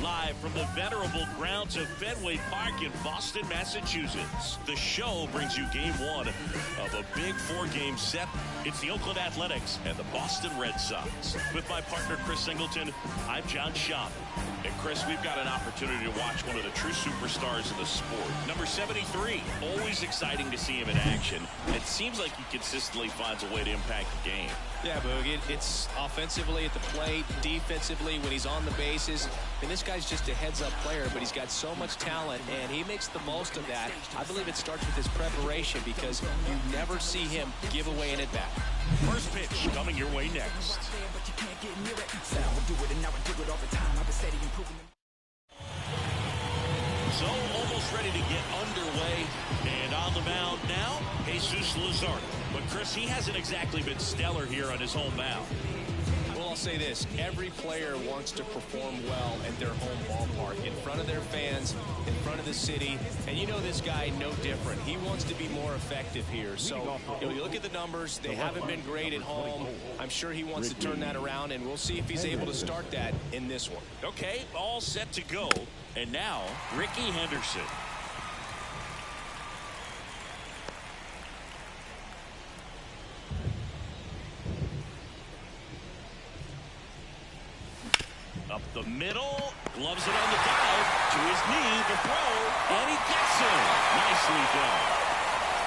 Live from the venerable grounds of Fenway Park in Boston, Massachusetts, the show brings you game one of a big four-game set. It's the Oakland Athletics and the Boston Red Sox. With my partner, Chris Singleton, I'm John Schaub. And Chris, we've got an opportunity to watch one of the true superstars of the sport. Number 73, always exciting to see him in action. It seems like he consistently finds a way to impact the game. Yeah, Boog, it's offensively at the plate, defensively when he's on the bases. And this guy's just a heads-up player, but he's got so much talent, and he makes the most of that. I believe it starts with his preparation because you never see him give away an at-bat. First pitch coming your way next. So almost ready to get underway, and on the mound now, Jesus Luzardo. But Chris, he hasn't exactly been stellar here on his home mound. Well, I'll say this. Every player wants to perform well at their home ballpark, in front of their fans, in front of the city. And you know this guy no different. He wants to be more effective here. So you look at the numbers. They haven't been great at home. I'm sure he wants to turn that around, and we'll see if he's able to start that in this one. Okay, all set to go. And now, Ricky Henderson. Up the middle, gloves it on the dive, to his knee, the throw, and he gets him. Nicely done.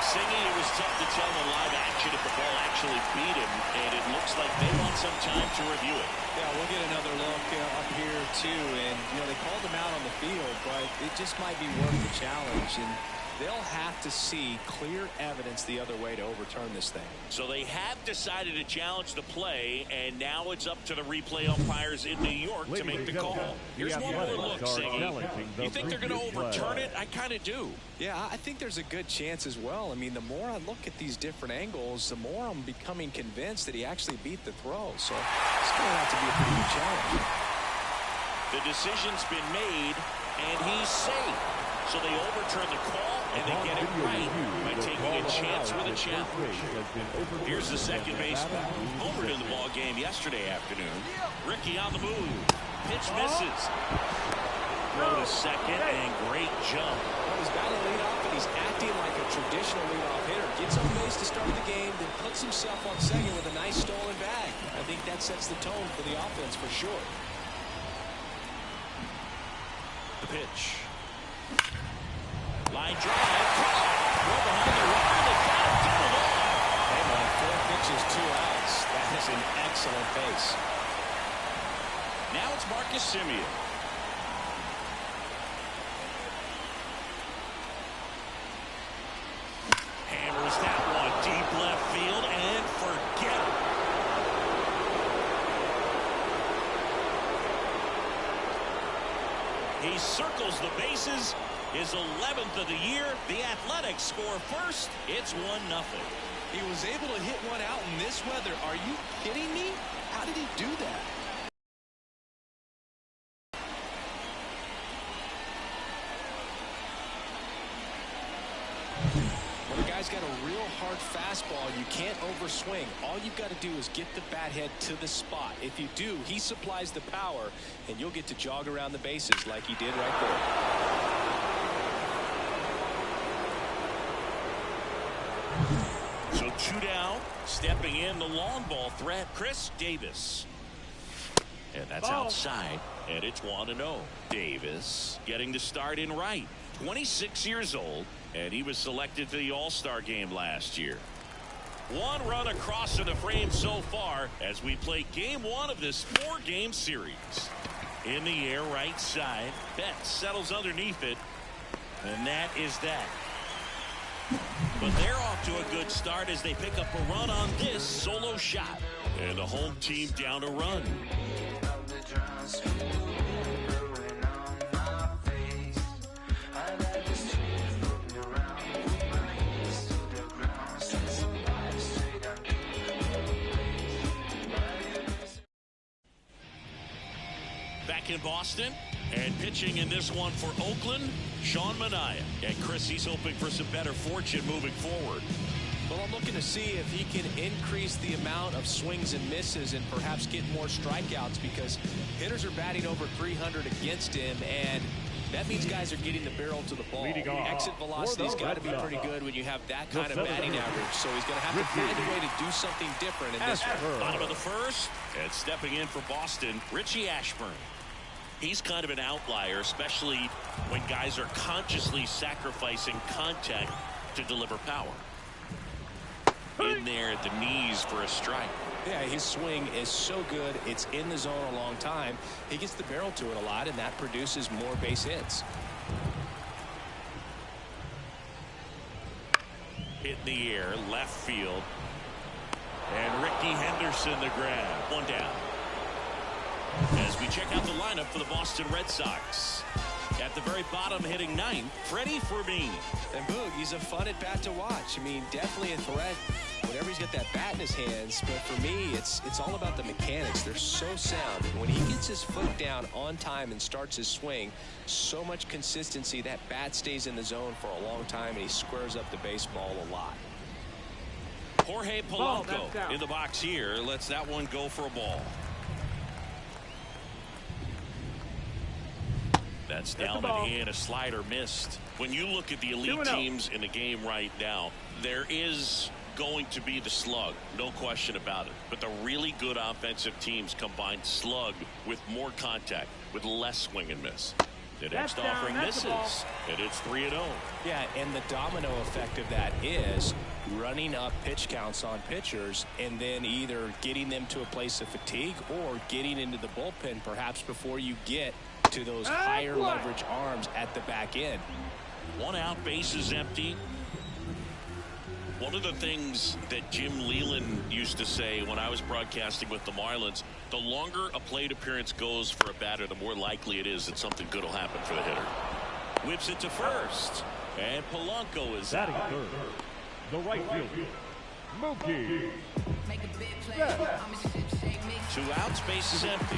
Singing, it was tough to tell in live action if the ball actually beat him, and it looks like they want some time to review it. Yeah, we'll get another look up here, too, and, they called him out on the field, but it just might be worth the challenge, and they'll have to see clear evidence the other way to overturn this thing. So they have decided to challenge the play, and now it's up to the replay umpires in New York to make the call. Here's one more look, Siggy. You think they're going to overturn it? I kind of do. Yeah, I think there's a good chance as well. I mean, the more I look at these different angles, the more I'm becoming convinced that he actually beat the throw. So it's going to have to be a pretty good challenge. The decision's been made, and he's safe. So they overturn the call, and they get it right by taking a chance with a challenge. Here's the second baseman, homered in the ball game yesterday afternoon. Ricky on the move. Pitch misses. Throw to second, and great jump. Well, he's batting leadoff, and he's acting like a traditional leadoff hitter. Gets on base to start the game, then puts himself on second with a nice stolen bag. I think that sets the tone for the offense for sure. The pitch. Line drive. Throw behind the wall. They got it doubled off. Hey, man, 4 pitches, 2 outs. That is an excellent pace. Now it's Marcus Semien. Hammers that one deep left field and forget it. He circles the bases. His 11th of the year. The Athletics score first. It's 1-0. He was able to hit one out in this weather. Are you kidding me? How did he do that? Well, the guy's got a real hard fastball. You can't overswing. All you've got to do is get the bat head to the spot. If you do, he supplies the power, and you'll get to jog around the bases like he did right there. So 2 down, stepping in the long ball threat, Chris Davis. And that's outside, and it's 1-0. Davis getting the start in right. 26 years old, and he was selected to the All-Star game last year. 1 run across in the frame so far as we play game 1 of this 4-game series. In the air, right side. Betts settles underneath it, and that is that. But they're off to a good start as they pick up a run on this solo shot. And the home team down a run. Back in Boston, and pitching in this one for Oakland, Sean Manaea. And Chris, he's hoping for some better fortune moving forward. Well, I'm looking to see if he can increase the amount of swings and misses and perhaps get more strikeouts, because hitters are batting over 300 against him, and that means guys are getting the barrel to the ball. Exit velocity's got to be pretty good when you have that kind of batting average. So he's going to have to find a way to do something different in this one. Bottom of the first, and stepping in for Boston, Richie Ashburn. He's kind of an outlier, especially when guys are consciously sacrificing contact to deliver power. In there at the knees for a strike. Yeah, his swing is so good. It's in the zone a long time. He gets the barrel to it a lot, and that produces more base hits. Hit in the air, left field. And Ricky Henderson the grab. One down. As we check out the lineup for the Boston Red Sox. At the very bottom, hitting ninth, Freddie Fermin. And Boog, he's a fun at bat to watch. I mean, definitely a threat whenever he's got that bat in his hands. But for me, it's all about the mechanics. They're so sound. And when he gets his foot down on time and starts his swing, so much consistency, that bat stays in the zone for a long time, and he squares up the baseball a lot. Jorge Polanco in the box here. Lets that one go for a ball. That's down and a slider missed. When you look at the elite teams in the game right now, there is going to be the slug, no question about it. But the really good offensive teams combine slug with more contact, with less swing and miss. The next offering misses, and it's 3-0. Yeah, and the domino effect of that is running up pitch counts on pitchers and then either getting them to a place of fatigue or getting into the bullpen perhaps before you get to those higher leverage arms at the back end. One out, bases empty. One of the things that Jim Leland used to say when I was broadcasting with the Marlins, the longer a plate appearance goes for a batter, the more likely it is that something good will happen for the hitter. Whips it to first, and Polanco is batting third. The right fielder, Mookie. Yeah. 2 outs, bases empty.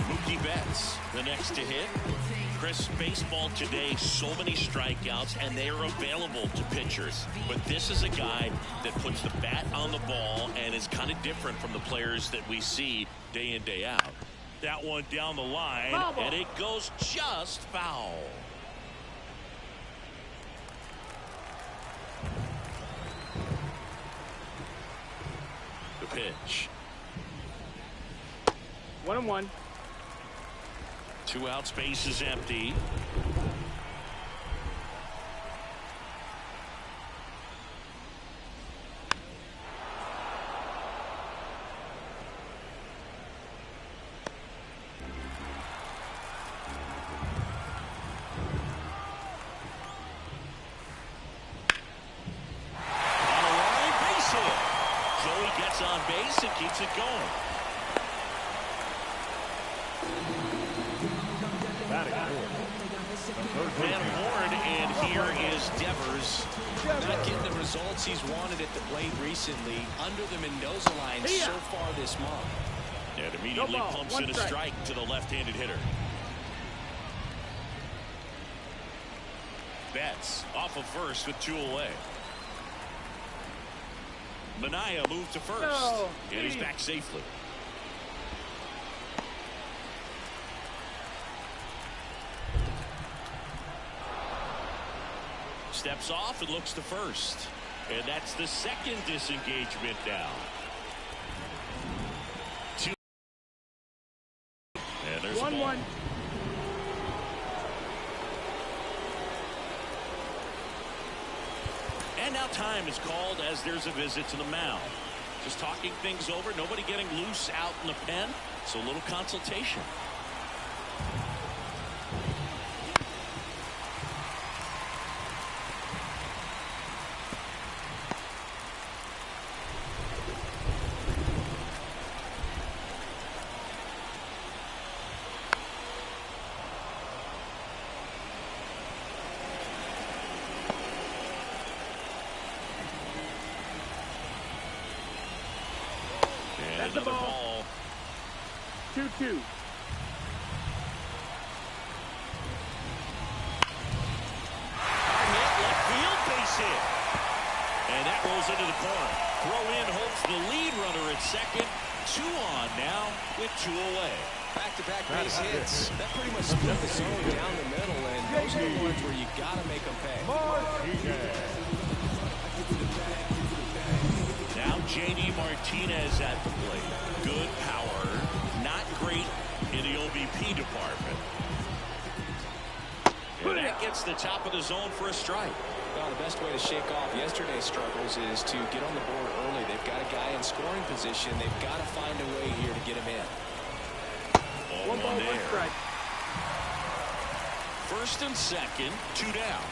Mookie Betts, the next to hit. Chris, baseball today, so many strikeouts, and they are available to pitchers. But this is a guy that puts the bat on the ball and is kind of different from the players that we see day in, day out. That one down the line, and it goes just foul. The pitch. 1-1. 2 outs, base is empty. On a line, base hit. Joey gets on base and keeps it going. Van Horn, and here is Devers. Not getting the results he's wanted at the plate recently under the Mendoza line so far this month. And immediately pumps in a strike to the left-handed hitter. Betts off of first with 2 away. Mania moved to first, and he's back safely. Steps off and looks to first. And that's the second disengagement down. 2. And there's 1-1. And now time is called as there's a visit to the mound. Just talking things over. Nobody getting loose out in the pen. So a little consultation. That's the ball. 2-2. Left field base hit. And that rolls into the corner. Throw in hopes the lead runner at second. 2 on now with 2 away. Back-to-back base hits. That pretty much split the zone down the middle, and those are the ones where you got to make them pay. Now J.D. Martinez at the plate. Good power, not great in the OBP department. And that gets the top of the zone for a strike. Well, the best way to shake off yesterday's struggles is to get on the board early. They've got a guy in scoring position. They've got to find a way here to get him in. 1 ball, 1 strike. First and second, 2 down.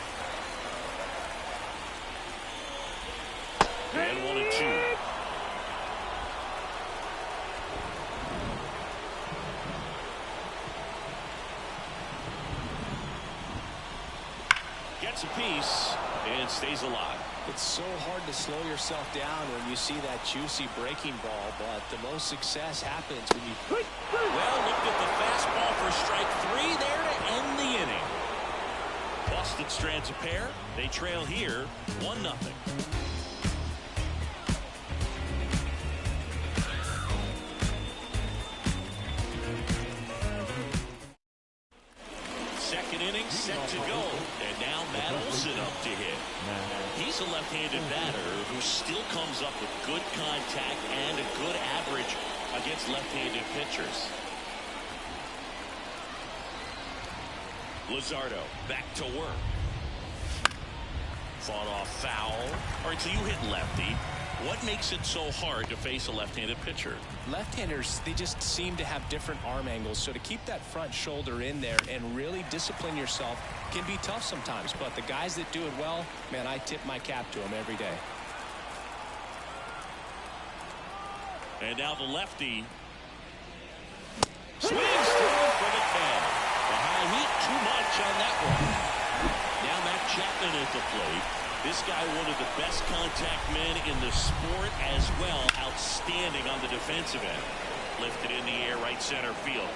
And 1 and 2. Gets a piece and stays alive. It's so hard to slow yourself down when you see that juicy breaking ball, but the most success happens when you... Well, looked at the fastball for strike 3 there to end the inning. Boston strands a pair. They trail here 1-0. Second inning set to go. And now Matt Olson up to hit. He's a left-handed batter who still comes up with good contact and a good average against left-handed pitchers. Luzardo back to work. Fought off foul. All right, so you hit lefty. What makes it so hard to face a left-handed pitcher? Left-handers, they just seem to have different arm angles, so to keep that front shoulder in there and really discipline yourself can be tough sometimes, but the guys that do it well, man, I tip my cap to them every day. And now the lefty swings through for the tag. The high heat, too much on that one. Now Matt Chapman at the plate. This guy, one of the best contact men in the sport as well. Outstanding on the defensive end. Lifted in the air, right center field.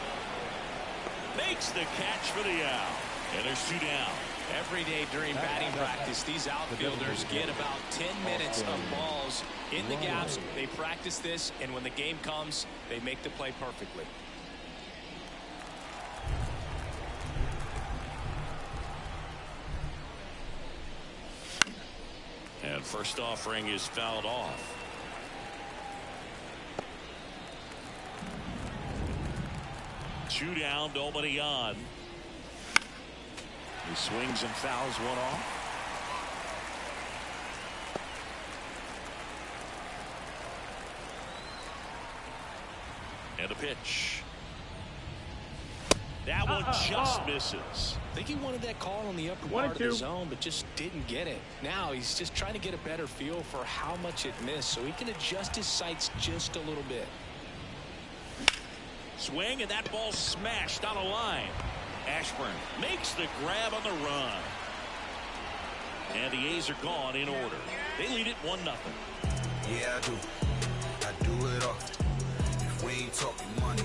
Makes the catch for the out. And there's 2 down. Every day during batting practice, these outfielders get about 10 minutes of balls in the gaps. They practice this, and when the game comes, they make the play perfectly. And first offering is fouled off. Two down, nobody on. He swings and fouls one off. And a pitch. That one just misses. I think he wanted that call on the upper part of the zone, but just didn't get it. Now he's just trying to get a better feel for how much it missed so he can adjust his sights just a little bit. Swing, and that ball smashed on a line. Ashburn makes the grab on the run. And the A's are gone in order. They lead it 1-0. Yeah, I do. I do it all. If we ain't talking money,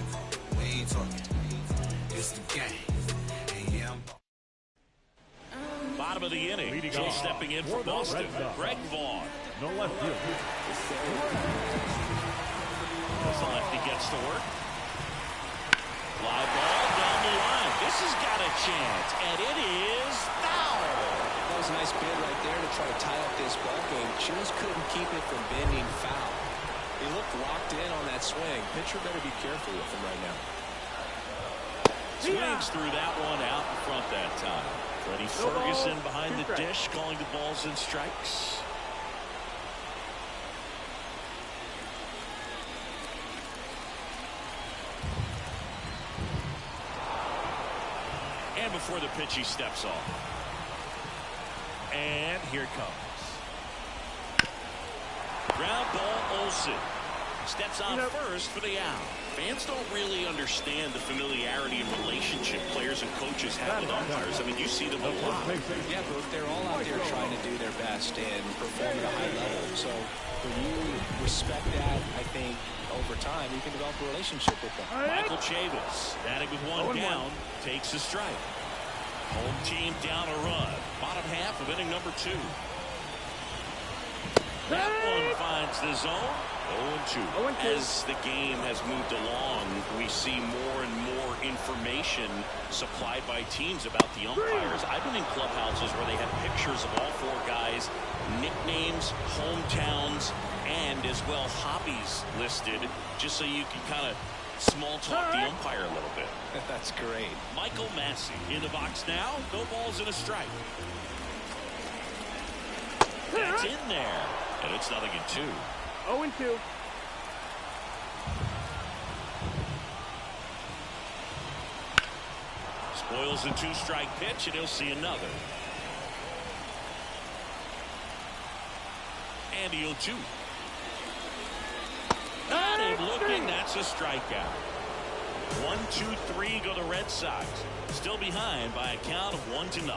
we ain't talking. It's the game. And yeah, Bottom of the inning. So stepping in for Boston, Greg Vaughn. No left field. As the lefty gets to work. Fly ball down the line. This has got a chance, and it is foul. That was a nice bid right there to try to tie up this ball game. Just couldn't keep it from bending foul. He looked locked in on that swing. Pitcher better be careful with him right now. Swings through that one out in front that time. Freddie Ferguson behind the dish, calling the balls and strikes. And before the pitch, he steps off. And here it comes. Ground ball, Olson. Steps on first for the out. Fans don't really understand the familiarity and relationship players and coaches have with umpires. I mean, you see them a lot. Yeah, but they're all out there trying to do their best and perform at a high level. So when you respect that, I think over time you can develop a relationship with them. Michael Chavis, batting with one down, takes a strike. Home team down a run. Bottom half of inning number 2. That one finds the zone. 0-2. As the game has moved along, we see more and more information supplied by teams about the umpires. I've been in clubhouses where they have pictures of all four guys, nicknames, hometowns, and as well hobbies listed, just so you can kind of small talk the umpire a little bit. That's great. Michael Massey in the box now. No balls and a strike. That's in there. And it's 0-2. 0-2. Spoils the 2-strike pitch, and he'll see another. And the 0-2. Got him looking. That's a strikeout. 1-2-3 go the Red Sox. Still behind by a count of 1-0.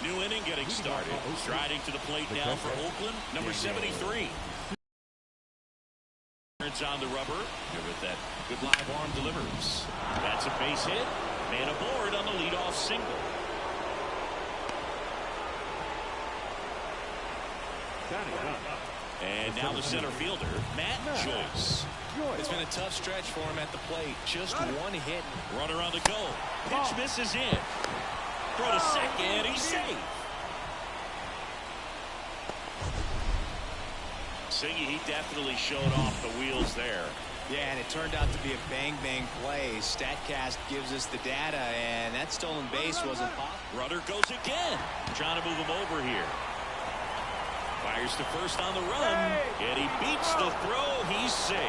New inning getting started. Striding to the plate now for Oakland, number 73. It's on the rubber. Good with that. Good live arm delivers. That's a base hit. Man aboard on the leadoff single. And now the center fielder, Matt Joyce. It's been a tough stretch for him at the plate. Just one hit. Runner on the go. Pitch misses in. Throw to second. He's safe. Singy, he definitely showed off the wheels there. Yeah, and it turned out to be a bang-bang play. StatCast gives us the data, and that stolen base wasn't possible. Runner goes again. Trying to move him over here. Fires to first on the run, and he beats the throw. He's safe.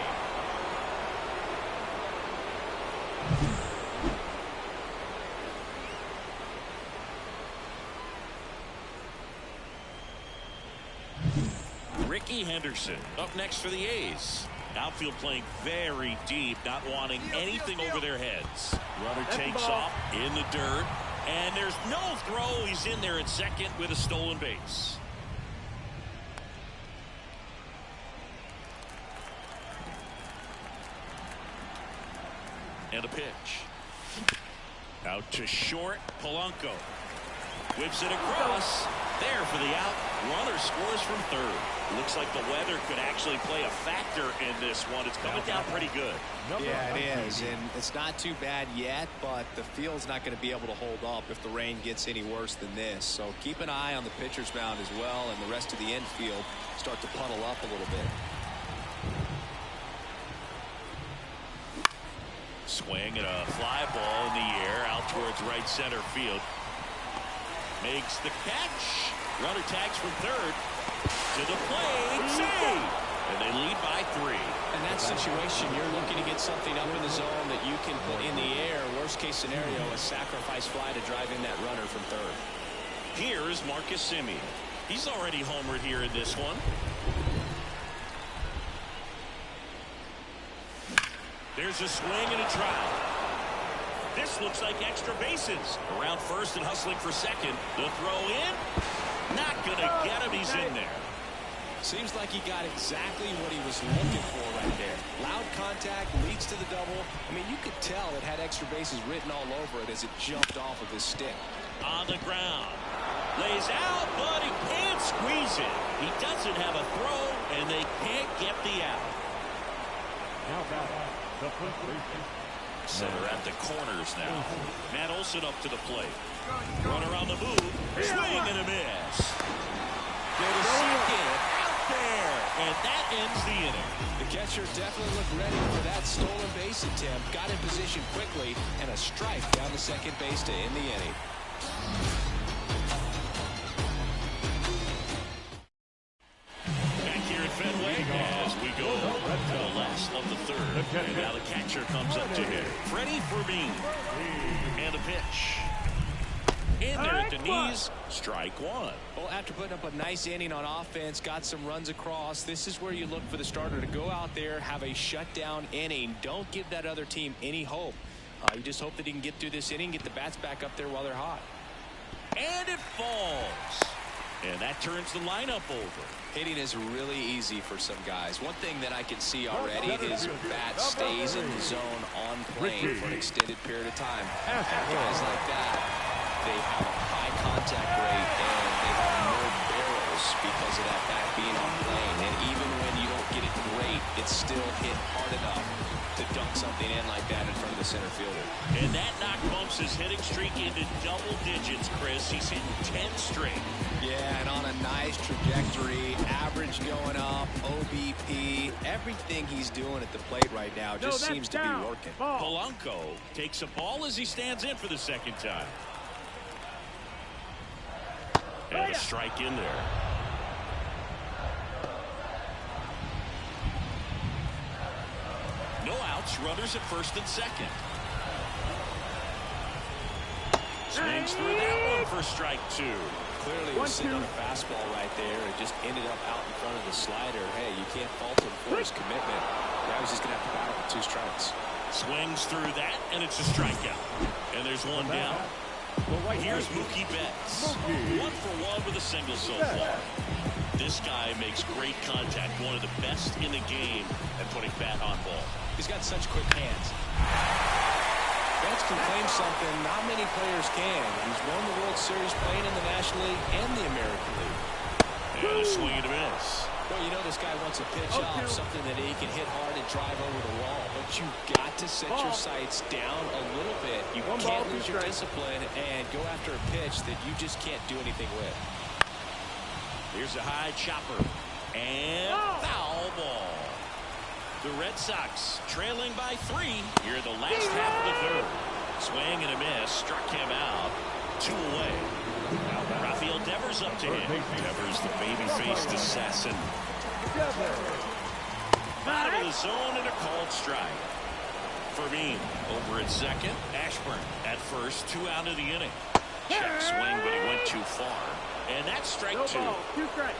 Ricky Henderson up next for the A's. Outfield playing very deep, not wanting anything over their heads. Runner takes off in the dirt, and there's no throw. He's in there at second with a stolen base. And a pitch. Out to short. Polanco whips it across. There for the out. Runner scores from third. Looks like the weather could actually play a factor in this one. It's coming down pretty good. Yeah, it is, and it's not too bad yet, but the field's not going to be able to hold up if the rain gets any worse than this. So keep an eye on the pitcher's mound as well, and the rest of the infield start to puddle up a little bit. Swing and a fly ball in the air out towards right center field. Makes the catch. Runner tags from third. To the plate. Save. And they lead by 3. In that situation, you're looking to get something up in the zone that you can put in the air. Worst case scenario, a sacrifice fly to drive in that runner from third. Here is Marcus Semien. He's already homered here in this one. There's a swing and a try. This looks like extra bases. Around first and hustling for second. The throw in. Not going to get him. He's in there. Seems like he got exactly what he was looking for right there. Loud contact leads to the double. I mean, you could tell it had extra bases written all over it as it jumped off of his stick. On the ground. Lays out, but he can't squeeze it. He doesn't have a throw, and they can't get the out. Now back, the first baseman. Center at the corners now. Matt Olson up to the plate. Runner on the move. Swing and a miss. Go to second. Out there. And that ends the inning. The catcher definitely looked ready for that stolen base attempt. Got in position quickly, and a strike down the second base to end the inning. Back here at Fenway as we go to the last of the third. And now the catcher comes up to him. Freddie Fermin. And a pitch. In there at the knees. Strike one. Well, after putting up a nice inning on offense, got some runs across, this is where you look for the starter to go out there, have a shutdown inning. Don't give that other team any hope. You just hope that he can get through this inning, get the bats back up there while they're hot. And it falls. And that turns the lineup over. Hitting is really easy for some guys. One thing that I can see already, his bat stays in the zone on plane for an extended period of time. Guys like that, they have a high contact rate and they have no barrels because of that bat being on plane. And even when you don't get it great, it's still hit hard enough to dunk something in like that in front of the center fielder. And that knock bumps his hitting streak into double digits, Chris. He's hitting 10 straight. Yeah, and on a nice trajectory, average going up, OBP, everything he's doing at the plate right now just seems to be working. Polanco takes a ball as he stands in for the second time. And a strike in there. No outs, runners at first and second. Swings through that one for strike two. Clearly was sitting on a fastball right there. It just ended up out in front of the slider. Hey, you can't fault him for his commitment. Now he's just going to have to battle with 2 strikes. Swings through that, and it's a strikeout. And there's one down. Here's Mookie Betts. 1 for 1 with a single so far. This guy makes great contact. One of the best in the game at putting bat on ball. He's got such quick hands. Betts can claim something not many players can. He's won the World Series playing in the National League and the American League. And a swing and a miss. Well, you know this guy wants a pitch off, something that he can hit hard and drive over the wall. But you've got to set your sights down a little bit. You can't lose your discipline and go after a pitch that you just can't do anything with. Here's a high chopper. And foul ball. The Red Sox trailing by 3 here in the last half of the third. Swing and a miss. Struck him out. 2 away. Rafael Devers up to him. Devers, the baby-faced assassin. Out of the zone and a called strike. Fermin over at second. Ashburn at first. 2 out of the inning. Check swing, but he went too far. And that's strike 2. 2 strikes.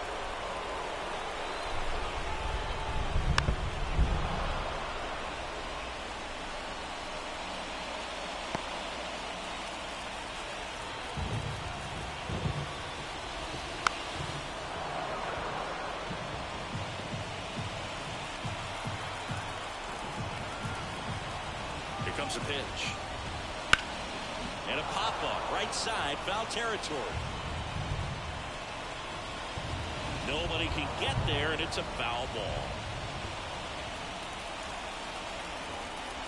Comes a pitch. And a pop-up right side, foul territory. Nobody can get there, and it's a foul ball.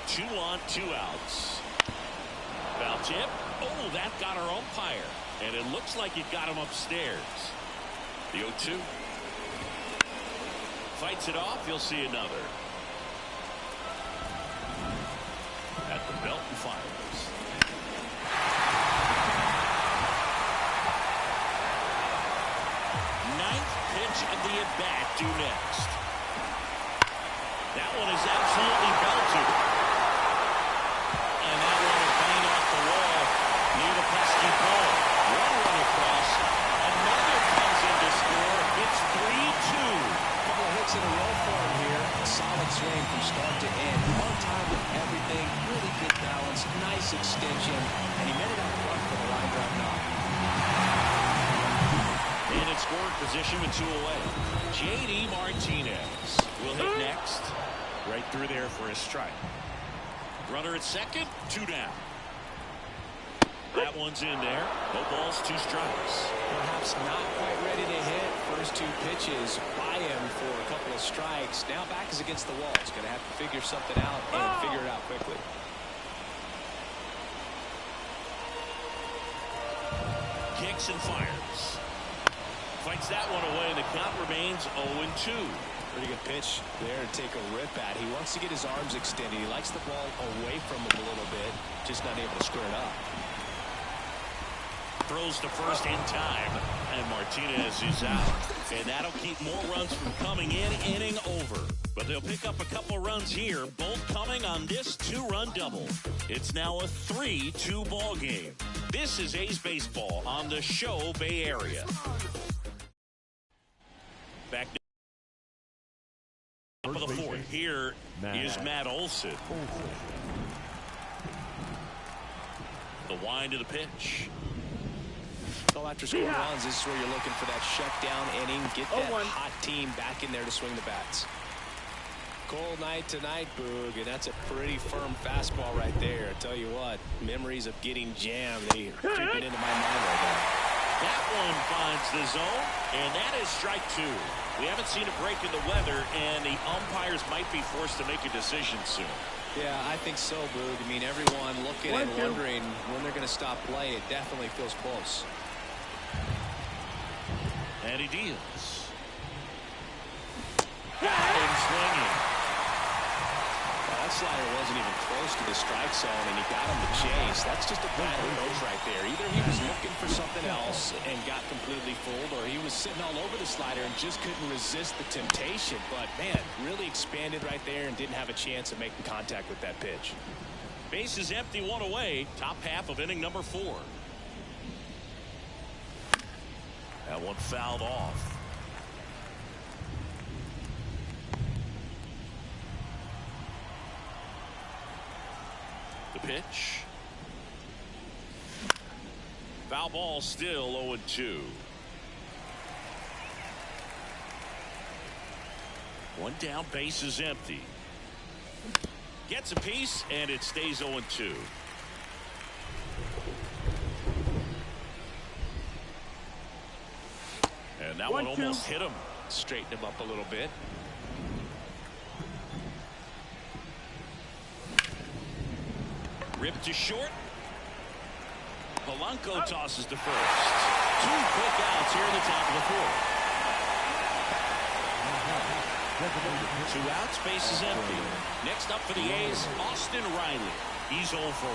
2 on, 2 outs. Foul tip. Oh, that got our umpire. And it looks like it got him upstairs. The 0-2. Fights it off. You'll see another. At the Belton Finals. 9th pitch of the at-bat due next. That one is absolutely belted. And that one will bang off the wall near the pesky pole. 1 run across. Another comes in to score. It's 3-2. Couple of hits in a row for him here. A solid swing from start to end. On time with everything. Really good balance. Nice extension. And he made it out front for the line drive knock. In at scoring position with 2 away. J.D. Martinez will hit next. Right through there for a strike. Runner at second. 2 down. That one's in there. No balls, 2 strikes. Perhaps not quite ready to hit. First 2 pitches by him for a couple of strikes. Now back is against the wall. He's going to have to figure something out and figure it out quickly. Kicks and fires. Fights that one away, and the count remains 0-2. Pretty good pitch there to take a rip at. He wants to get his arms extended. He likes the ball away from him a little bit. Just not able to square it up. Throws to first in time, and Martinez is out. And that'll keep more runs from coming in, inning over. But they'll pick up a couple runs here, both coming on this 2-run double. It's now a 3-2 ball game. This is A's Baseball on the Show Bay Area. Back top of the 4th. Here is Matt Olson. The wind of the pitch. So after scoring runs, this is where you're looking for that shutdown inning. Get that hot team back in there to swing the bats. Cold night tonight, Boog, and that's a pretty firm fastball right there. I tell you what, memories of getting jammed, they are creeping into my mind right now. That one finds the zone, and that is strike two. We haven't seen a break in the weather, and the umpires might be forced to make a decision soon. Yeah, I think so, Boog. I mean, everyone looking and wondering when they're going to stop play. It definitely feels close. And he deals. Got him swinging. That slider wasn't even close to the strike zone, and he got him to chase. That's just a bad approach right there. Either he was looking for something else and got completely fooled, or he was sitting all over the slider and just couldn't resist the temptation. But, man, really expanded right there and didn't have a chance of making contact with that pitch. Base is empty, one away. Top half of inning number 4. That one fouled off. The pitch. Foul ball, still 0-2. One down, base is empty. Gets a piece, and it stays 0-2. And that one almost hit him. Straighten him up a little bit. Ripped to short. Polanco tosses to first. 2 quick outs here in the top of the 4th. 2 outs, base is empty. Next up for the A's, Austin Riley. He's 0 for 1.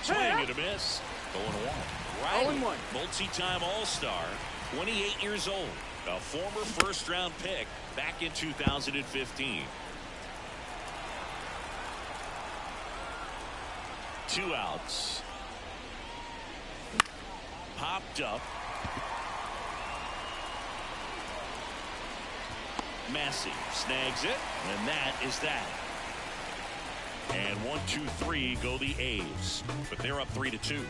Swing and a miss. 0-1. Riley, multi-time All-Star, 28 years old, a former first-round pick back in 2015. 2 outs. Popped up. Massey snags it, and that is that. And 1, 2, 3 go the A's, but they're up 3-2.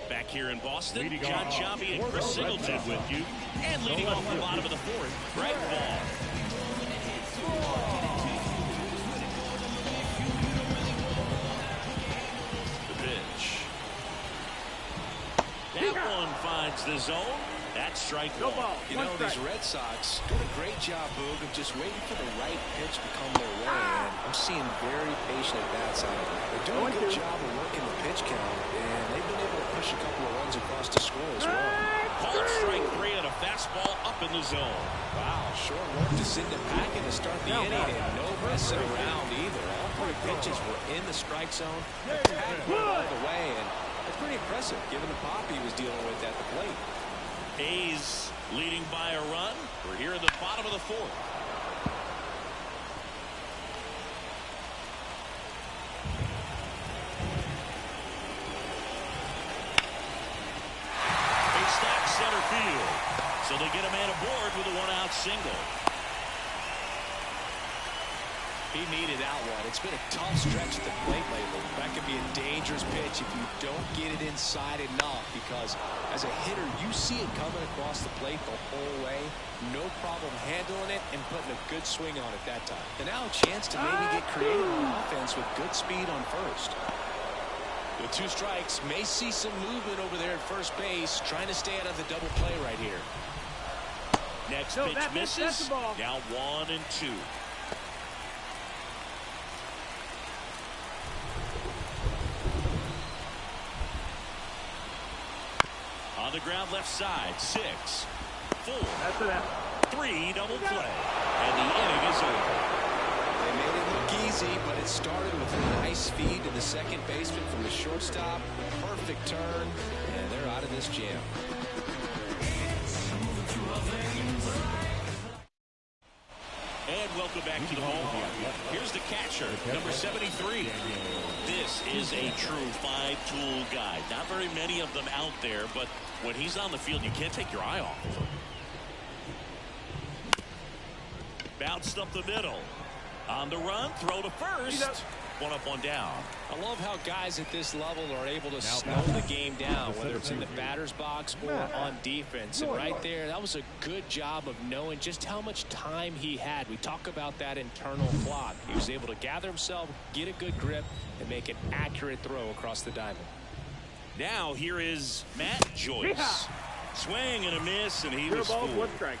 Back here in Boston, John Chambi and Chris Singleton with you, and leading off the bottom of the 4th, Greg Ball. That one finds the zone. That's strike 1. You know, these Red Sox doing a great job, Boog, of just waiting for the right pitch to come their way. And I'm seeing very patient at-bats out of them. They're doing a good job of working the pitch count, and they've been able to push a couple of runs across the score as well. Called strike 3 on a fastball up in the zone. Wow, short work to send it packing to start the inning, and no messing around either. All 3 pitches were in the strike zone. All the way, and that's pretty impressive, given the pop he was dealing with at the plate. A's leading by a run. We're here in the bottom of the 4th. They stop center field, so they get a man aboard with a 1-out single. He needed that one. It's been a tough stretch at the plate lately. That could be a dangerous pitch if you don't get it inside enough, because as a hitter, you see it coming across the plate the whole way. No problem handling it and putting a good swing on it that time. And now a chance to maybe get creative on offense with good speed on first. With 2 strikes, may see some movement over there at first base, trying to stay out of the double play right here. Next pitch misses. Now 1-2. On the ground left side, 6, 4, 3 double play, and the inning is over. They made it look easy, but it started with a nice feed to the second baseman from the shortstop. Perfect turn, and they're out of this jam. And welcome back to the ball. Here's the catcher, number 73. This is a true 5-tool guy. Not very many of them out there, but when he's on the field, you can't take your eye off of him. Bounced up the middle. On the run, throw to first. One up, one down. I love how guys at this level are able to slow the game down, whether it's in the batter's box or on defense. And right there, that was a good job of knowing just how much time he had. We talk about that internal clock. He was able to gather himself, get a good grip, and make an accurate throw across the diamond. Now here is Matt Joyce. Swing and a miss, and he was fooled. 1 strike.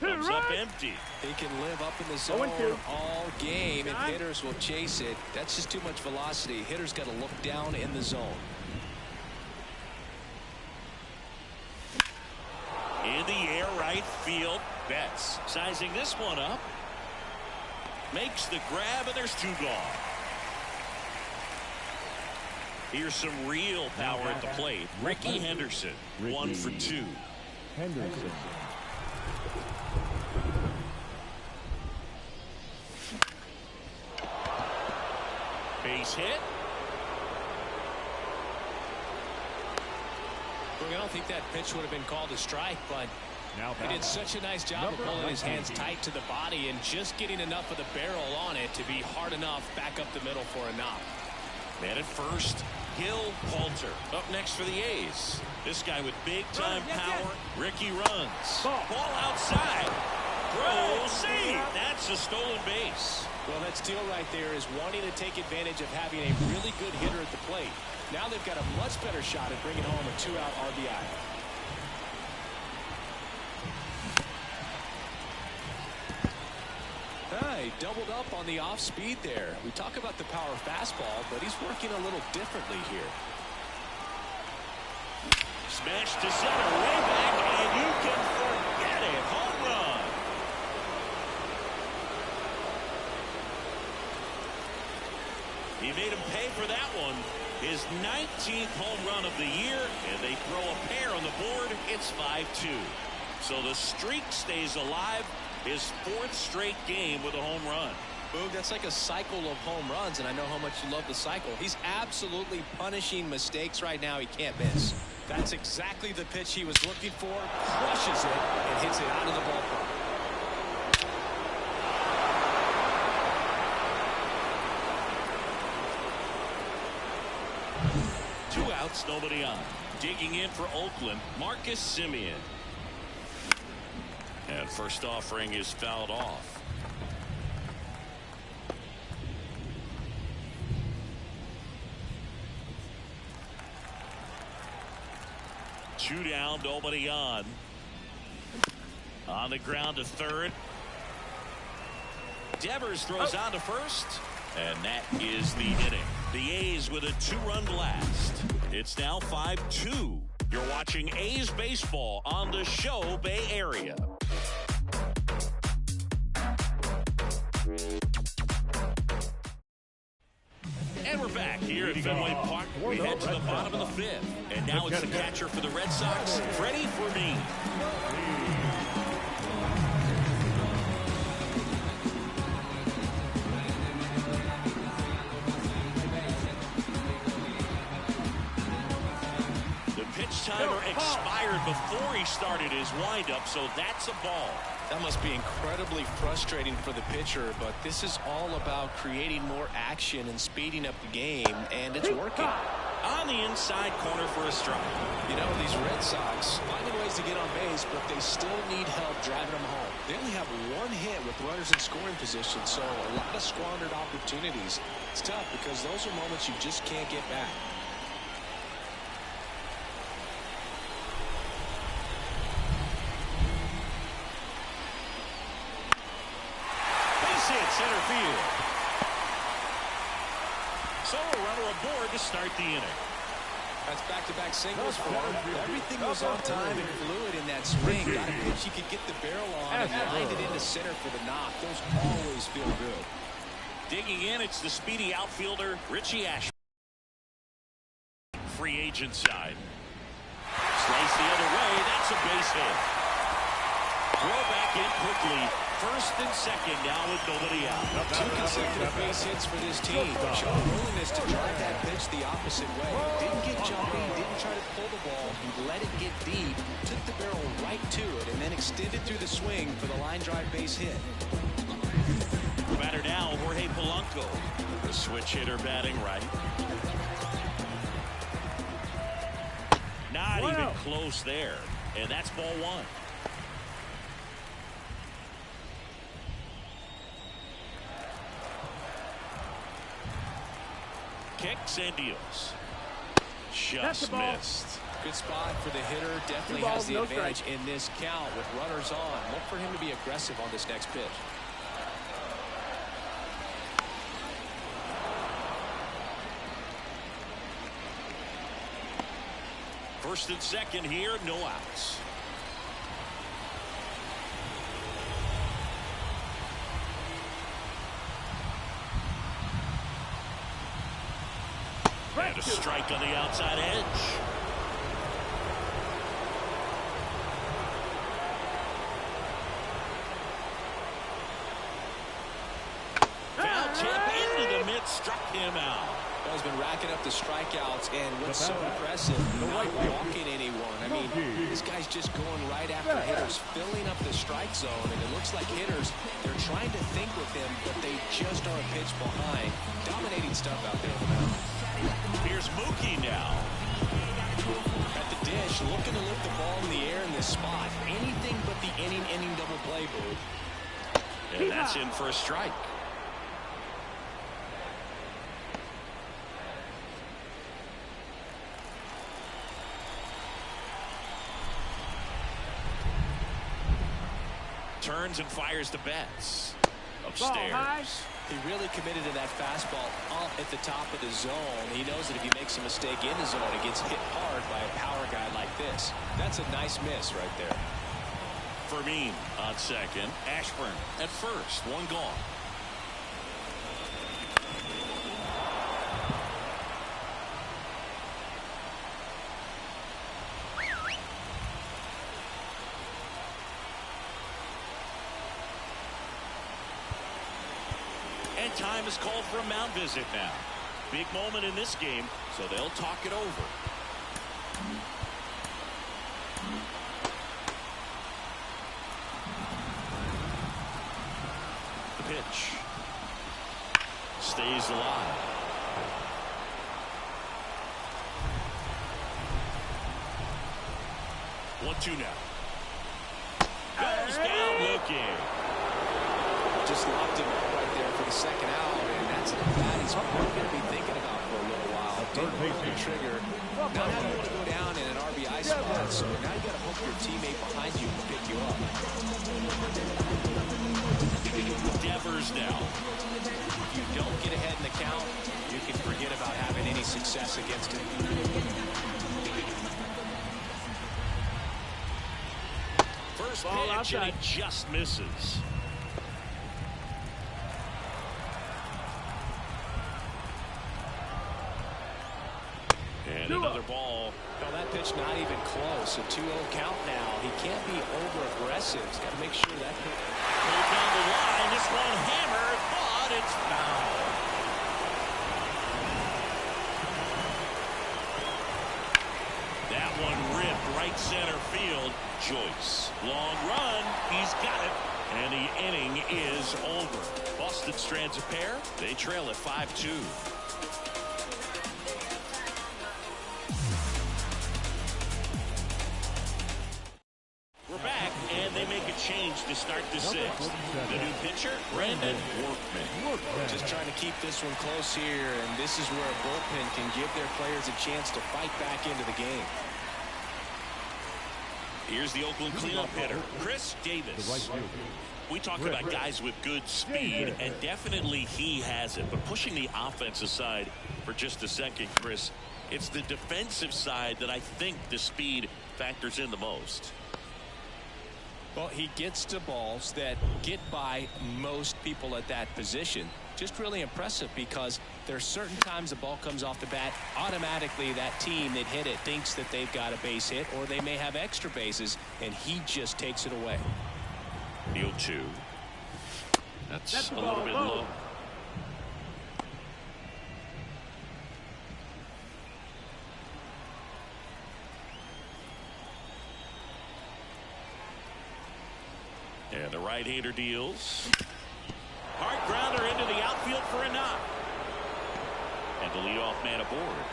Comes up empty. He can live up in the zone all game, and hitters will chase it. That's just too much velocity. Hitters got to look down in the zone. In the air, right field. Betts sizing this one up. Makes the grab, and there's 2 gone. Here's some real power at the plate. Ricky Henderson, 1 for 2. Henderson. Base hit. I don't think that pitch would have been called a strike, but he did such a nice job of pulling his hands tight to the body and just getting enough of the barrel on it to be hard enough back up the middle for a knock. Man at first, Gil Poulter up next for the A's. This guy with big-time power. Ricky runs. Ball outside. Throw, see. That's a stolen base. Well, that steal right there is wanting to take advantage of having a really good hitter at the plate. Now they've got a much better shot at bringing home a 2-out RBI. He doubled up on the off speed there. We talk about the power fastball, but he's working a little differently here. Smash to center, way back, and you can forget it. Home run. He made him pay for that one. His 19th home run of the year, and they throw a pair on the board. It's 5-2. So the streak stays alive. His 4th straight game with a home run. Boog, that's like a cycle of home runs, and I know how much you love the cycle. He's absolutely punishing mistakes right now he can't miss. That's exactly the pitch he was looking for. Crushes it and hits it out of the ballpark. Two outs, nobody on. Digging in for Oakland, Marcus Semien. And first offering is fouled off. Two down, nobody on. On the ground to third. Devers throws on to first. And that is the inning. The A's with a 2-run blast. It's now 5-2. You're watching A's baseball on the Show Bay Area. And we're back here at Fenway Park. We head to the bottom of the 5th. And now it's the catcher for the Red Sox, Freddie Fermin. Timer expired before he started his windup, so that's a ball. That must be incredibly frustrating for the pitcher, but this is all about creating more action and speeding up the game, and it's working. On the inside corner for a strike. You know, these Red Sox finding ways to get on base, but they still need help driving them home. They only have 1 hit with runners in scoring position, so a lot of squandered opportunities. It's tough because those are moments you just can't get back. Center field. So a runner aboard to start the inning. That's back-to-back singles for him. Everything was on time and fluid in that swing. Got a pitch he could get the barrel on and lined it into center for the knock. Those always feel good. Digging in, it's the speedy outfielder, Richie Ashburn. Free agent side. Slice the other way. That's a base hit. Throw back in quickly. First and second now with nobody out. 2 consecutive base hits for this team. Showing willingness to drive that pitch the opposite way. Didn't get jumpy, didn't try to pull the ball. He let it get deep, took the barrel right to it, and then extended through the swing for the line drive base hit. Batter now, Jorge Polanco. The switch hitter batting right. Not even close there. And that's ball 1. Kicks and deals. Just missed. Good spot for the hitter. Definitely has the advantage in this count with runners on. Look for him to be aggressive on this next pitch. First and second here, no outs. And a strike on the outside edge. Foul tip into the mid, struck him out. He's been racking up the strikeouts, and what's so impressive, not walking anyone. I mean, this guy's just going right after hitters, filling up the strike zone, and it looks like hitters, they're trying to think with him, but they just are a pitch behind. Dominating stuff out there on the mound. Here's Mookie now. At the dish, looking to lift the ball in the air in this spot. Anything but the inning double play, Booth. And that's in for a strike. Turns and fires the bats. Upstairs. He really committed to that fastball up at the top of the zone. He knows that if he makes a mistake in the zone, it gets hit hard by a power guy like this. That's a nice miss right there. Fermin on second. Ashburn at first. One gone. And time is called for a mound visit now. Big moment in this game, so they'll talk it over. The pitch. Stays alive. 1-2 now. Goes down looking. Just locked him up right there for the second out, and that's an at-bat he's probably going to be thinking about for a little while. Didn't pull the trigger. Now you want to go down in an RBI spot, so now you got to hope your teammate behind you can pick you up. Devers now. If you don't get ahead in the count, you can forget about having any success against him. First pitch, and he just misses. And another ball. Well, that pitch not even close. A 2-0 count now. He can't be over-aggressive. He's got to make sure that pitch goes down the line. This one hammered, but it's foul. That one ripped right center field. Joyce. Long run. He's got it. And the inning is over. Boston strands a pair. They trail at 5-2. Change to start the sixth. The new pitcher, Brandon Workman. Just trying to keep this one close here, and this is where a bullpen can give their players a chance to fight back into the game. Here's the Oakland cleanup hitter, Chris Davis. We talk about guys with good speed, and definitely he has it. But pushing the offense aside for just a second, Chris, it's the defensive side that I think the speed factors in the most. Well, he gets to balls that get by most people at that position. Just really impressive because there's certain times the ball comes off the bat, automatically that team that hit it thinks that they've got a base hit or they may have extra bases, and he just takes it away. 0-2. That's a little bit low. And the right-hander deals. Hard grounder into the outfield for a knock. And the leadoff man aboard.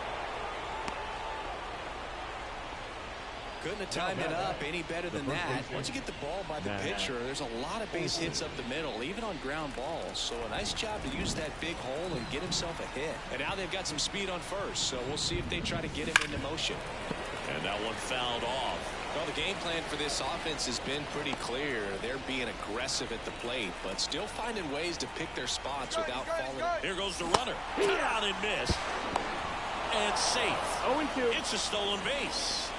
Couldn't have timed it up any better than that. Once you get the ball by the pitcher, there's a lot of base hits up the middle, even on ground balls. So a nice job to use that big hole and get himself a hit. And now they've got some speed on first, so we'll see if they try to get him into motion. And that one fouled off. Well, the game plan for this offense has been pretty clear. They're being aggressive at the plate, but still finding ways to pick their spots without falling. Here goes the runner. Cut out and missed. And safe. 0-2. It's a stolen base.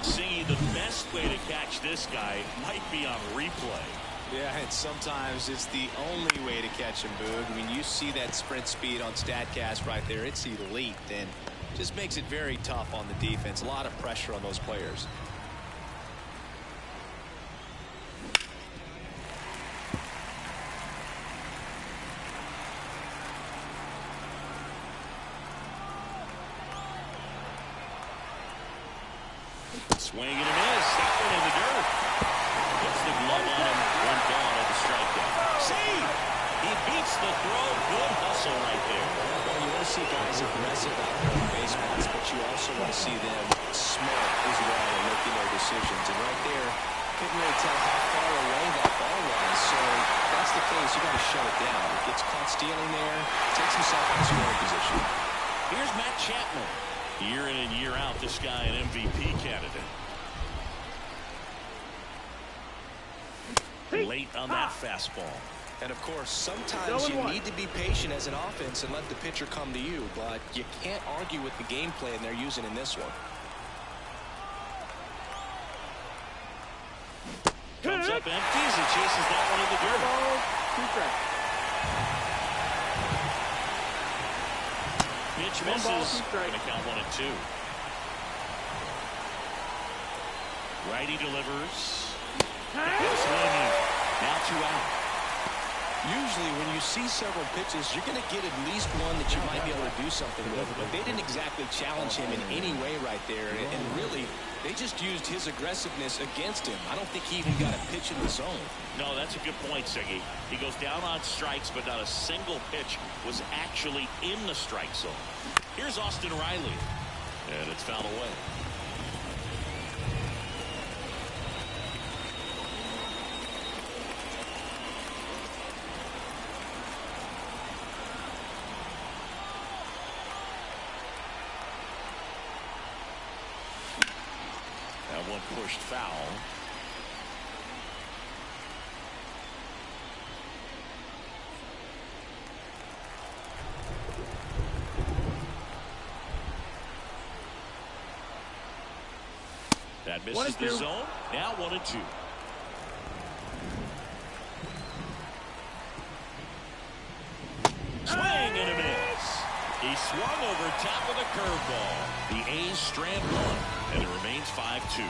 Singy, the best way to catch this guy might be on replay. Yeah, and sometimes it's the only way to catch him, Boog. I mean, you see that sprint speed on StatCast right there. It's elite, and just makes it very tough on the defense. A lot of pressure on those players. Swing and a miss. That one in the dirt. Puts the glove on him. One gone at the strikeout. See? He beats the throw. Good hustle right there. Well, you want to see guys aggressive out there on base paths, but you also want to see them smart as well in making their decisions. And right there, couldn't really tell how far away that ball was. So if that's the case, you got to shut it down. Gets caught stealing there, takes himself out of scoring position. Here's Matt Chapman. Year in and year out, this guy an MVP candidate. Late on that fastball. And of course, sometimes you need to be patient as an offense and let the pitcher come to you, but you can't argue with the game plan they're using in this one. Comes up empty as he chases that one in the dirt. 2 strikes. Pitch misses. Going to count 1-2. Righty delivers. Swinging. Now 2 out. Usually when you see several pitches, you're going to get at least one that you might be able to do something with. But they didn't exactly challenge him in any way right there. And really, they just used his aggressiveness against him. I don't think he even got a pitch in the zone. No, that's a good point, Siggy. He goes down on strikes, but not a single pitch was actually in the strike zone. Here's Austin Riley. And it's fouled away. That one pushed foul. That misses the zone. Now 1-2. Swing and a miss. He swung over top of the curveball. The A's strand one, and it remains 5-2.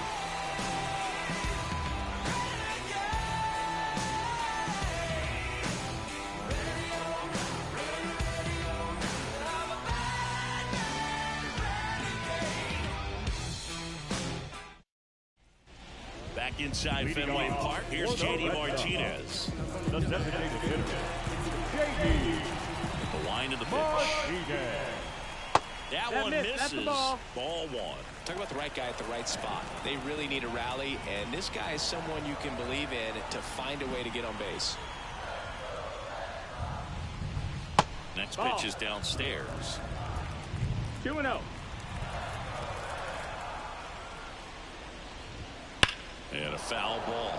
Back inside Fenway Park, here's J.D. Martinez. The designated hitter, J.D. The line of the pitch. That one misses. Ball 1. Talk about the right guy at the right spot. They really need a rally, and this guy is someone you can believe in to find a way to get on base. Next pitch is downstairs. 2-0. And a foul ball.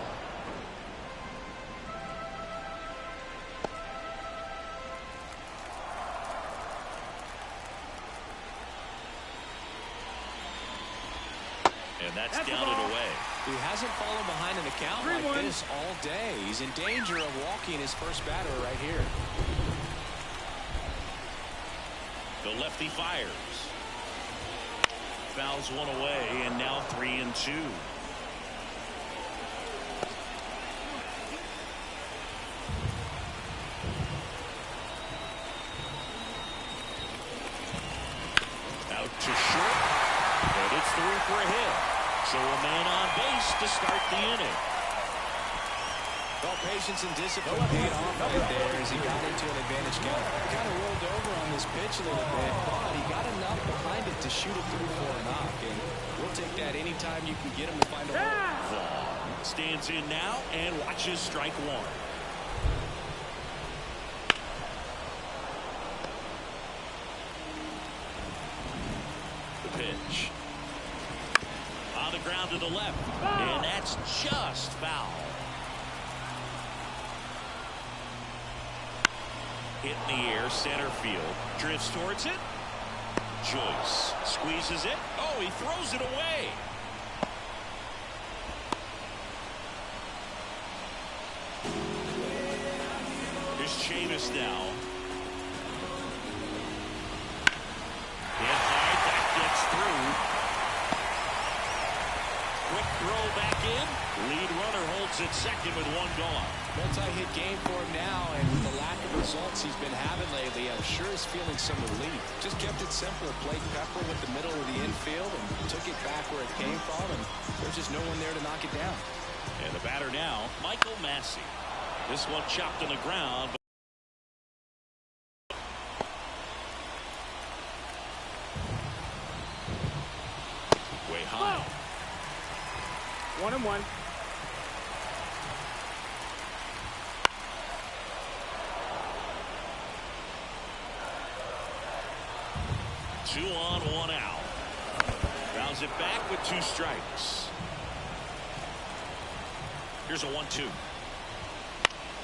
And that's down and away. He hasn't fallen behind in the count like this all day. He's in danger of walking his first batter right here. The lefty fires. Fouls one away, and now 3-2. for a hit. So a man on base to start the inning. Well, patience and discipline paid off right there as he got into an advantage count. Kind of rolled over on this pitch a little bit, but he got enough behind it to shoot it through for a knock. And we'll take that anytime you can get him to find a hole. Vaughn stands in now and watches strike one. The pitch. On the ground to the left. And that's just foul. Hit in the air, center field. Drifts towards it. Joyce squeezes it. Oh, he throws it away. Here's Chavis now. Hit hard, that gets through. Quick throw back in. Lead runner holds at second with one gone. Multi-hit game for him now, and with the lack of results he's been having lately, I'm sure he's feeling some relief. Just kept it simple, played Pepper with the middle of the infield, and took it back where it came from, and there's just no one there to knock it down. And the batter now, Michael Massey. This one chopped on the ground. Way high. 1-1. Two on, one out. Rounds it back with two strikes. Here's a 1-2.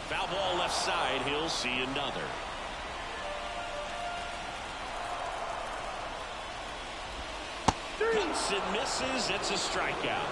Foul ball left side. He'll see another. Hits and misses. It's a strikeout.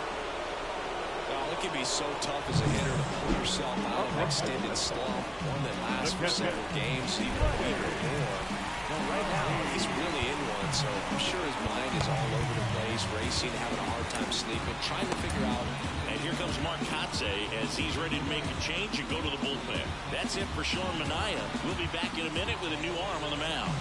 Well, it can be so tough as a hitter to pull yourself out of an extended slump, one that lasts for several games, even a week or more. Well, right now, he's really in one, so I'm sure his mind is all over the place, racing, having a hard time sleeping, trying to figure out. And here comes Mark Kotze as he's ready to make a change and go to the bullpen. That's it for Sean Manaea. We'll be back in a minute with a new arm on the mound.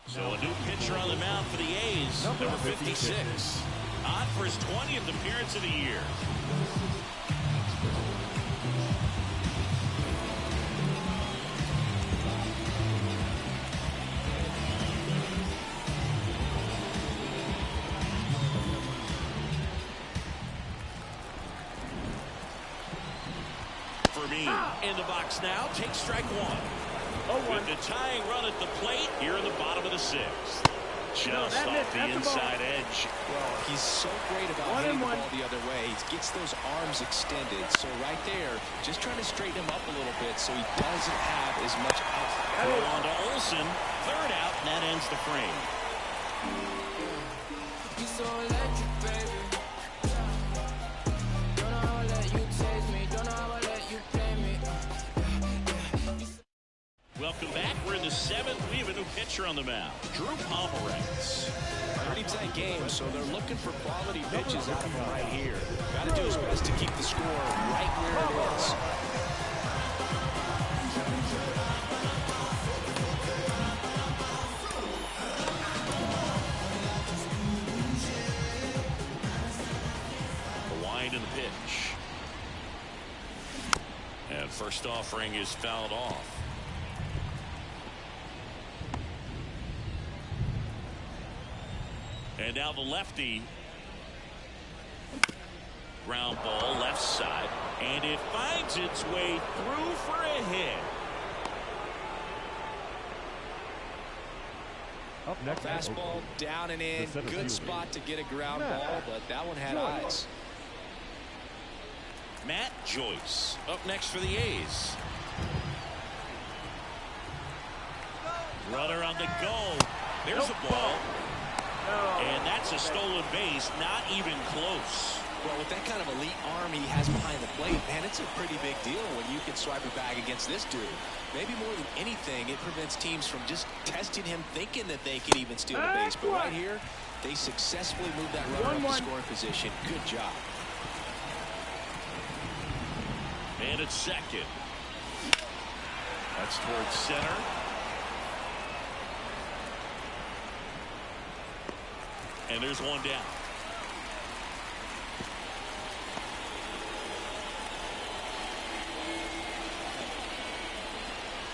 So a new pitcher on the mound for the A's, number 56. On for his 20th appearance of the year. For me, in the box now, takes strike one. With the tying run at the plate here in the bottom of the sixth. Just off the inside edge. Well, he's so great about hitting the ball the other way. He gets those arms extended. So right there, just trying to straighten him up a little bit so he doesn't have as much outfield. Throw on to Olsen. Third out, and that ends the frame. You're so electric, baby. Don't know how I let you taste me. Don't know how I let you play me. Welcome back. We're in the seventh. We have a new pitcher on the mound, Drew Pomeranz. Pretty tight game, so they're looking for quality pitches out of him right here. Got to do his best to keep the score right where it is. The wind and the pitch. And first offering is fouled off. And now the lefty. Ground ball left side. And it finds its way through for a hit. Up next, Fastball down and in. Good spot to get a ground ball, but that one had eyes. Matt Joyce up next for the A's. Runner on the go. There's a ball. And that's a stolen base, not even close. Well, with that kind of elite arm he has behind the plate, man, it's a pretty big deal when you can swipe it back against this dude. Maybe more than anything, it prevents teams from just testing him, thinking that they can even steal the base. But right here, they successfully moved that runner up to scoring position. Good job. And it's second. That's towards center. And there's one down.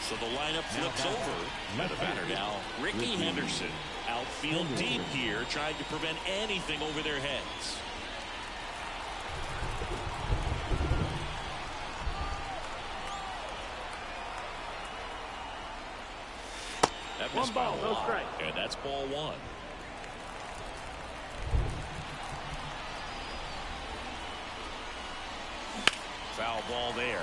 So the lineup flips over. And the batter now, Ricky Henderson. Outfield deep here, trying to prevent anything over their heads. That missed One ball, by a no lot. strike. And that's ball one. Foul ball there.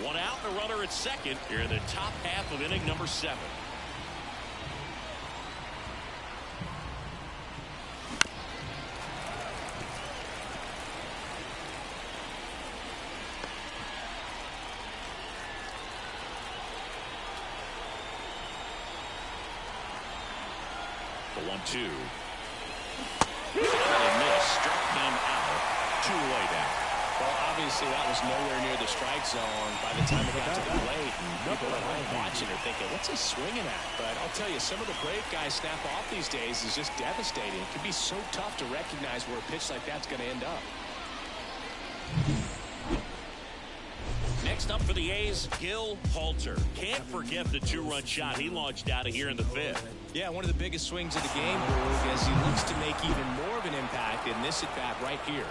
One out, and a runner at second here in the top half of inning number 7. The 1-2. Got a miss, struck him out. 2 away now. Well, obviously that was nowhere near the strike zone by the time it got to the plate. People at home watching are thinking, what's he swinging at? But I'll tell you, some of the brave guys snap off these days is just devastating. It can be so tough to recognize where a pitch like that's going to end up. Next up for the A's, Gil Halter. Can't forget the 2-run shot he launched out of here in the 5th. Yeah, one of the biggest swings of the game, Boog, as he looks to make even more of an impact in this at-bat right here.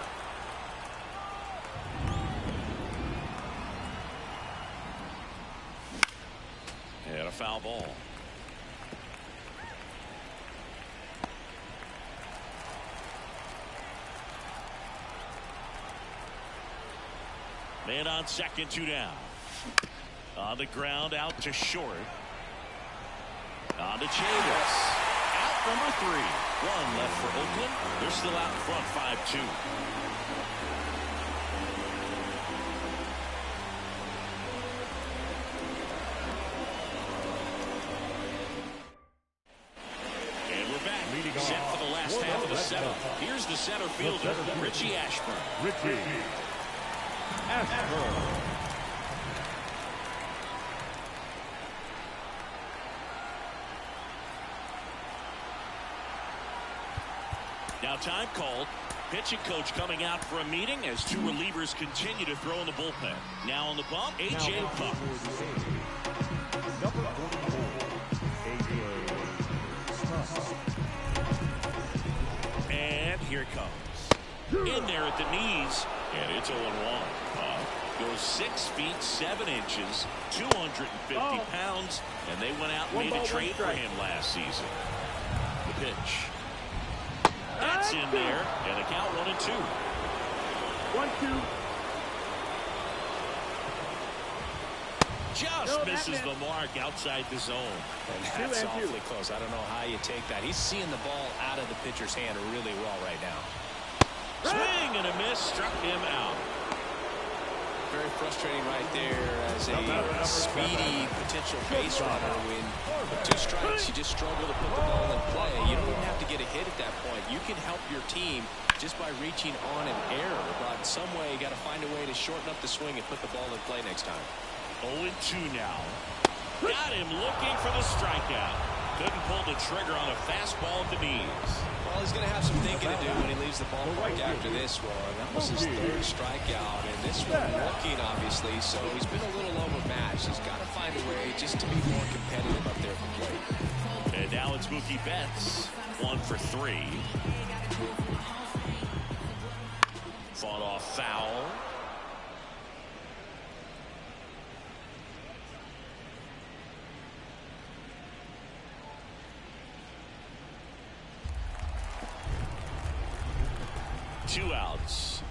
And a foul ball. Man on second, 2 down. On the ground, out to short. On to Chavis. Out number 3. 1 left for Oakland. They're still out in front, 5-2. Set for the last half of the 7th. Here's the center fielder, Richie Ashburn. Richie Ashburn. Now time called. Pitching coach coming out for a meeting as 2 relievers continue to throw in the bullpen. Now on the bump, A.J. Puck. Number 44, A.J. And here it comes. In there at the knees, and it's 0-1. Goes 6 feet 7 inches, 250 pounds, and they went out and made a trade for him last season. The pitch. That's in there, and the count 1-2. 1-2. Just misses the mark outside the zone. And that's awfully close. I don't know how you take that. He's seeing the ball out of the pitcher's hand really well right now. Swing and a miss, struck him out. Very frustrating right there as a speedy potential base runner. When 2 strikes, you just struggle to put the ball in play. You don't even have to get a hit at that point. You can help your team just by reaching on an error. But some way, you got to find a way to shorten up the swing and put the ball in play next time. 0-2 now. Got him looking for the strikeout. Couldn't pull the trigger on a fastball at the knees. Well, he's going to have some thinking to do when he leaves the ballpark after this one. That was his 3rd strikeout, and this one looking, obviously, so he's been a little overmatched. He's got to find a way just to be more competitive up there at the plate. And now it's Mookie Betts, 1 for 3. Fought off foul. Two outs.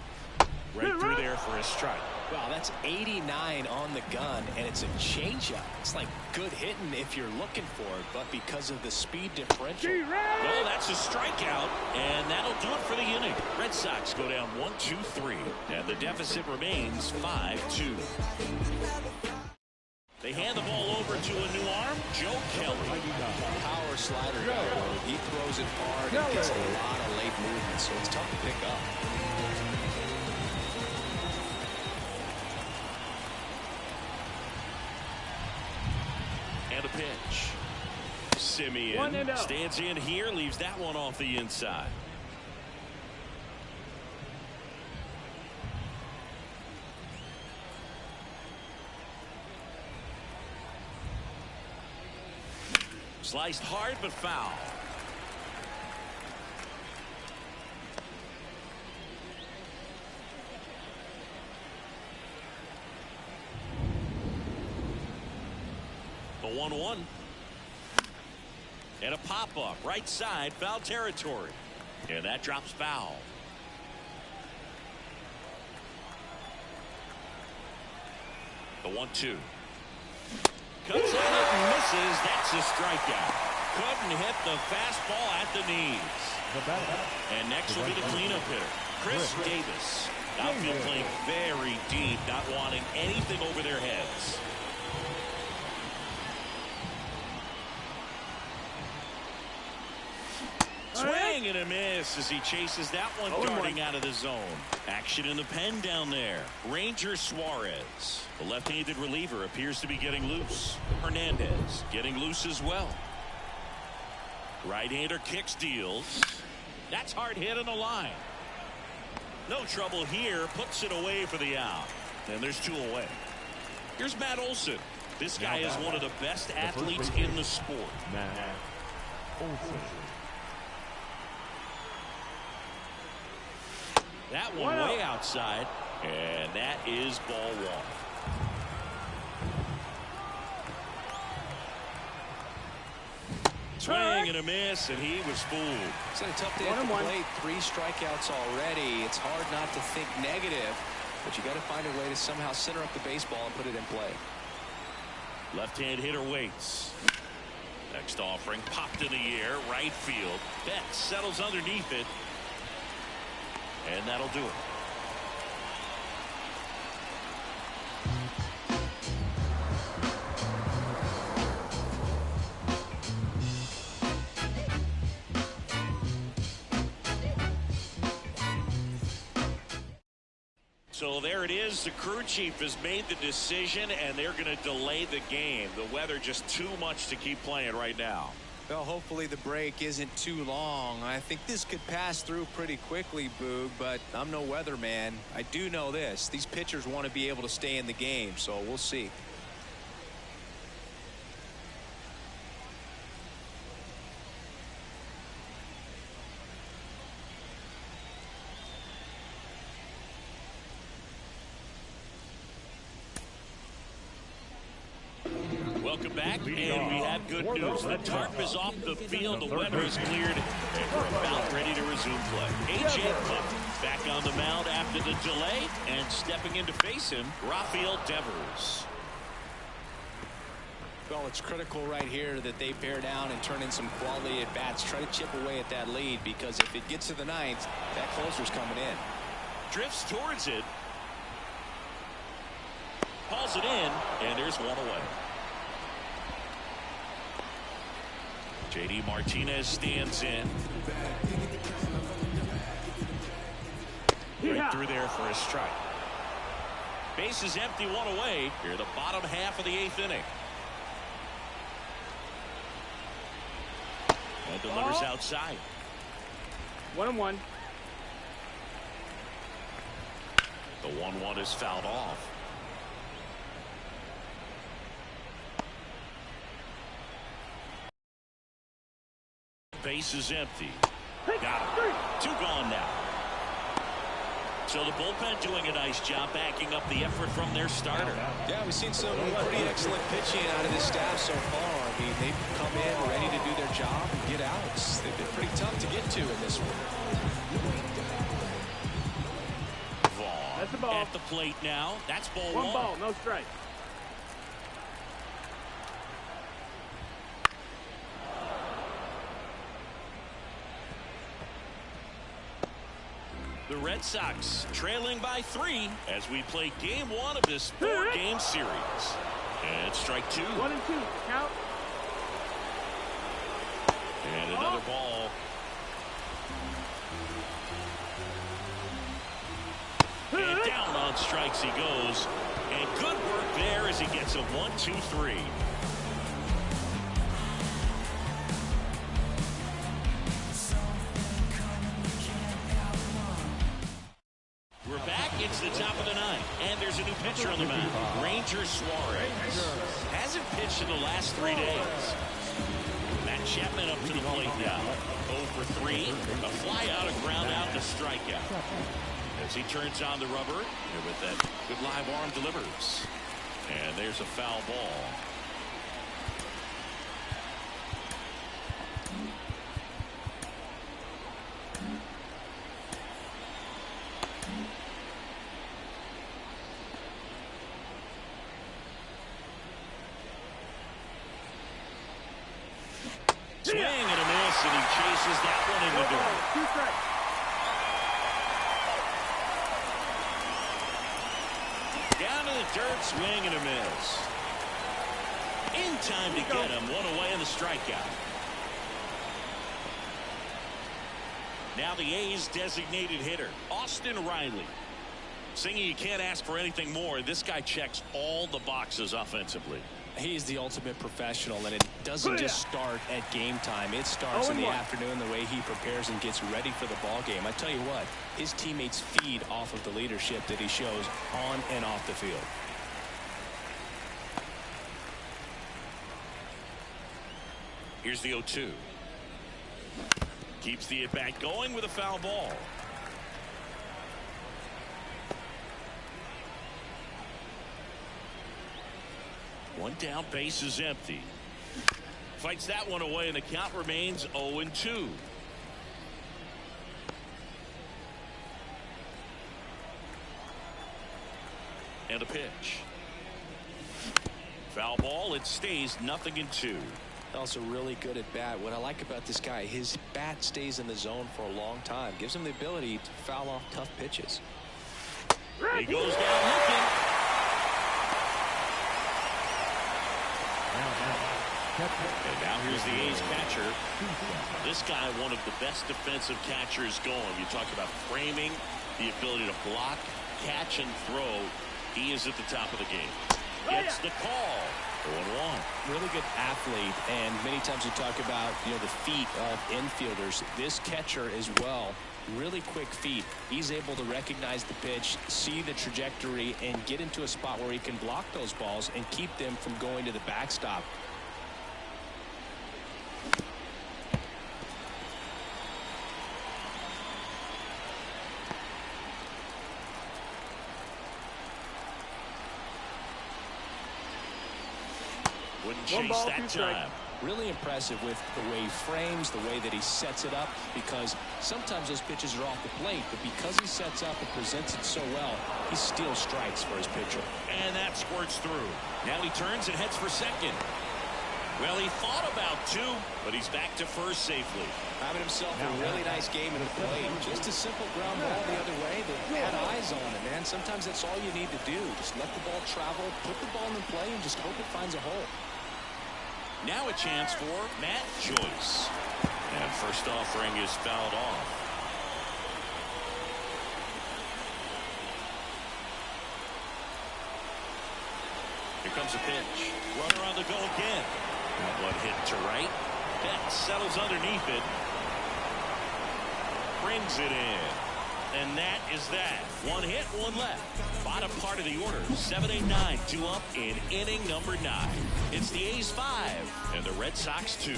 Right through there for a strike. Wow, that's 89 on the gun, and it's a changeup. It's like good hitting if you're looking for it, but because of the speed differential. Well, that's a strikeout, and that'll do it for the inning. Red Sox go down 1-2-3, and the deficit remains 5-2. They hand the ball over to a new arm, Joe Kelly. Power slider guy. He throws it hard and gets a lot of late movement, so it's tough to pick up. Simeon stands in here, leaves that one off the inside. Sliced hard, but foul. The 1-1. And a pop-up, right side, foul territory. And that drops foul. The 1-2. Cuts on it and misses. That's a strikeout. Couldn't hit the fastball at the knees. And next will be the cleanup hitter, Chris Davis. Outfield playing very deep, not wanting anything over their heads. Swing and a miss as he chases that one, darting out of the zone. Action in the pen down there. Ranger Suarez. The left-handed reliever appears to be getting loose. Hernandez getting loose as well. Right-hander kicks, deals. That's hard hit on the line. No trouble here. Puts it away for the out. And there's 2 away. Here's Matt Olson. This guy is one of the best athletes in the sport. Matt Olson. That one way outside, and that is ball 1. Swing and a miss, and he was fooled. It's been a tough day at the plate. 3 strikeouts already. It's hard not to think negative, but you got to find a way to somehow center up the baseball and put it in play. Left-hand hitter waits. Next offering popped in the air, right field. Betts settles underneath it. And that'll do it. So there it is. The crew chief has made the decision, and they're going to delay the game. The weather just too much to keep playing right now. Well, hopefully the break isn't too long. I think this could pass through pretty quickly, Boog, but I'm no weatherman. I do know this. These pitchers want to be able to stay in the game, so we'll see. Welcome back, and we have good news. The tarp is off the field, the weather is cleared, and we're about ready to resume play. A.J. Cook back on the mound after the delay, and stepping in to face him, Rafael Devers. Well, it's critical right here that they bear down and turn in some quality at bats. Try to chip away at that lead, because if it gets to the 9th, that closer's coming in. Drifts towards it. Hauls it in, and there's one away. J.D. Martinez stands in. Right through there for a strike. Base is empty, one away. Here the bottom half of the 8th inning. And delivers outside. 1-1. The 1-1 is fouled off. Base is empty. Got him. 2 gone now. So the bullpen doing a nice job backing up the effort from their starter. Yeah, we've seen some pretty excellent pitching out of this staff so far. I mean, they've come in ready to do their job and get outs. They've been pretty tough to get to in this one. Vaughn That's the ball. at the plate now. That's ball 1. 1 ball, no strike. The Red Sox trailing by 3 as we play game 1 of this 4-game series. And strike 2. 1 and 2. Count. And another ball. And down on strikes he goes. And good work there as he gets a 1-2-3. It's the top of the ninth, and there's a new pitcher on the mound. Ranger Suarez hasn't pitched in the last 3 days. Matt Chapman up to the plate now. 0 for 3. A fly out, a ground out, and a strikeout. As he turns on the rubber, and with that good live arm delivers. And there's a foul ball. Swing and a miss, and he chases that one in the dirt. 2 strikes. Down to the dirt, swing and a miss. In time to get him, one away in the strikeout. Now the A's designated hitter, Austin Riley. Singy, you can't ask for anything more. This guy checks all the boxes offensively. He's the ultimate professional, and it doesn't just start at game time. It starts in the afternoon, the way he prepares and gets ready for the ball game. I tell you what, his teammates feed off of the leadership that he shows on and off the field. Here's the 0-2. Keeps the at-bat going with a foul ball. One down, base is empty. Fights that one away, and the count remains 0-2. And a pitch. Foul ball, it stays 0-2. Also really good at bat. What I like about this guy, his bat stays in the zone for a long time. Gives him the ability to foul off tough pitches. He goes down looking. And now here's the A's catcher. This guy, one of the best defensive catchers going. You talk about framing, the ability to block, catch, and throw. He is at the top of the game. Gets the call. 0-1. Really good athlete, and many times we talk about the feet of infielders. This catcher as well, really quick feet. He's able to recognize the pitch, see the trajectory, and get into a spot where he can block those balls and keep them from going to the backstop. Wouldn't chase that time. Really impressive with the way he frames, the way that he sets it up, because sometimes those pitches are off the plate, but because he sets up and presents it so well, he steals strikes for his pitcher. And that squirts through. Now he turns and heads for second. Well, he thought about 2, but he's back to first safely. Having himself a really nice game in the plate. Just a simple ground ball the other way that had eyes on it, man. Sometimes that's all you need to do. Just let the ball travel, put the ball in play, and just hope it finds a hole. Now a chance for Matt Joyce. And first offering is fouled off. Here comes a pitch. Runner on the go again. That one hit to right. That settles underneath it. Brings it in. And that is that. 1 hit, 1 left. Bottom part of the order. 7-8-9, 2 up in inning number 9. It's the A's 5 and the Red Sox 2.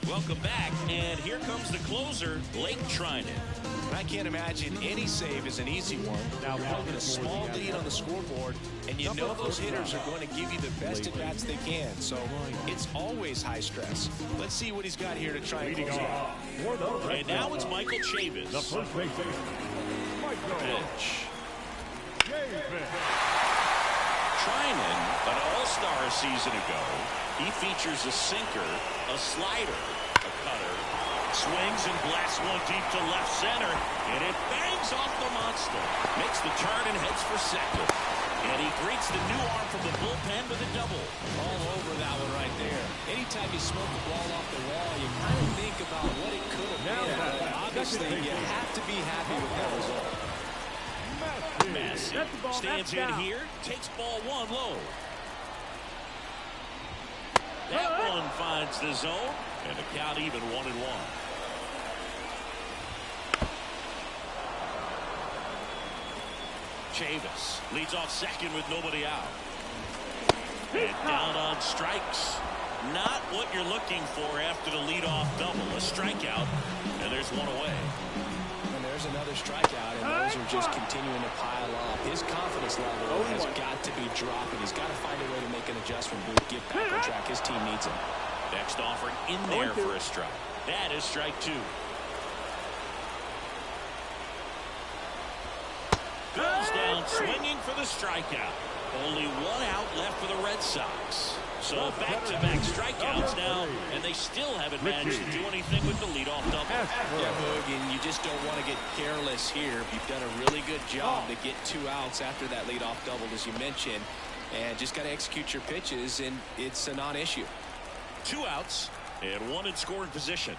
Welcome back, and here comes the closer, Blake Trinan. I can't imagine any save is an easy one. Now, holding a small lead on the scoreboard, and you know those hitters are going to give you the best at-bats they can, so it's always high stress. Let's see what he's got here to try and close it out. And now it's Michael Chavis. The first baseman, Michael Pitch. Chavis. Trinan, an all-star a season ago. He features a sinker, a slider, a cutter, swings and blasts one deep to left center, and it bangs off the monster. Makes the turn and heads for second. And he greets the new arm from the bullpen with a double. All over that one right there. Anytime you smoke the ball off the wall, you kind of think about what it could have been. But obviously, you have to be happy with that result. Massey That's the ball. stands That's in down. here, takes ball one low. That one finds the zone, and the count even 1-1. Chavis leads off second with nobody out. And down on strikes. Not what you're looking for after the leadoff double. A strikeout, and there's one away. And there's another strikeout, and those are just continuing to pile up. His confidence level has got to be dropping. He's got to find a way to make an adjustment, get back on track. His team needs him. Next offering in there for a strike. That is strike 2. Goes down swinging for the strikeout. Only one out left for the Red Sox. So back-to-back strikeouts now, and they still haven't managed to do anything with the leadoff double. Yeah, Boog, and you just don't want to get careless here. You've done a really good job to get 2 outs after that leadoff double, as you mentioned, and just got to execute your pitches, and it's a non-issue. 2 outs and 1 in scoring position.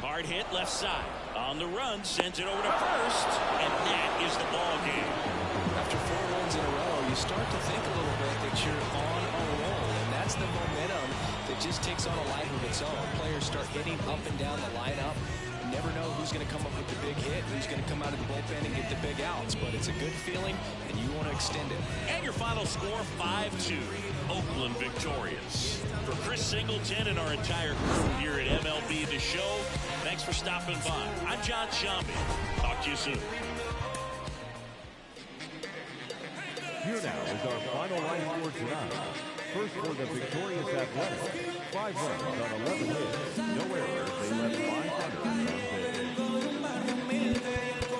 Hard hit left side. On the run, sends it over to first, and that is the ball game. After 4 runs in a row, you start to think a little bit that you're on a roll, and that's the momentum that just takes on a life of its own. Players start hitting up and down the lineup. You never know who's going to come up with the big hit, who's going to come out of the bullpen and get the big outs, but it's a good feeling, and you want to extend it. And your final score, 5-2. Oakland victorious. For Chris Singleton and our entire crew here at MLB The Show, thanks for stopping by. I'm John Shambi. Talk to you soon. Here now is our final line score tonight. First for the victorious Athletics, 5 runs on 11 hits, no errors, they left 5 runners on base.